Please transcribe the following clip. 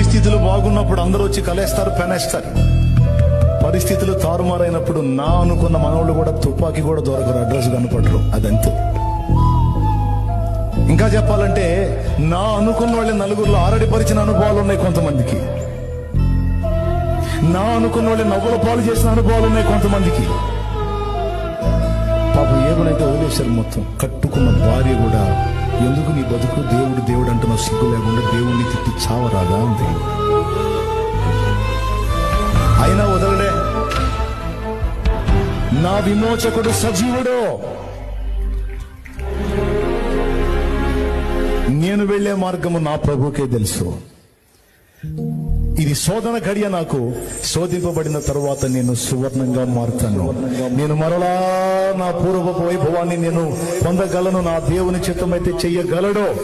పరిస్థితులు బాగున్నప్పుడు అందరూ వచ్చి కలేస్తారు, పెనేస్తారు. పరిస్థితులు తారుమారైనప్పుడు నా అనుకున్న మనోళ్ళు కూడా తుపాకీ కూడా దొరకరు, అడ్రస్ కనపడరు. అదంతే. ఇంకా చెప్పాలంటే నా అనుకున్న వాళ్ళ నలుగురిలో ఆరడిపరిచిన అనుభవాలు ఉన్నాయి కొంతమందికి. నా అనుకున్న వాళ్ళ నవ్వుల పాలు చేసిన అనుభవాలు ఉన్నాయి కొంతమందికి. పాపం ఏమనైతే వదిలేశారు మొత్తం. కట్టుకున్న భార్య కూడా ఎందుకు నీ బతుకు దేవుడు దేవుడు అంటున్నావు, సిగ్గు లేకుండా దేవుడిని తిట్టి చావరాదా అంది. అయినా వదలడే. నా విమోచకుడు సజీవుడు. నేను వెళ్లే మార్గము నా ప్రభుకే తెలుసు. ఇది శోధన గడియ. నాకు శోధింపబడిన తరువాత నేను సువర్ణంగా మారుతాను. నేను మరలా నా పూర్వపు వైభవాన్ని నేను పొందగలను. నా దేవుని చిత్తమైతే చెయ్యగలడు.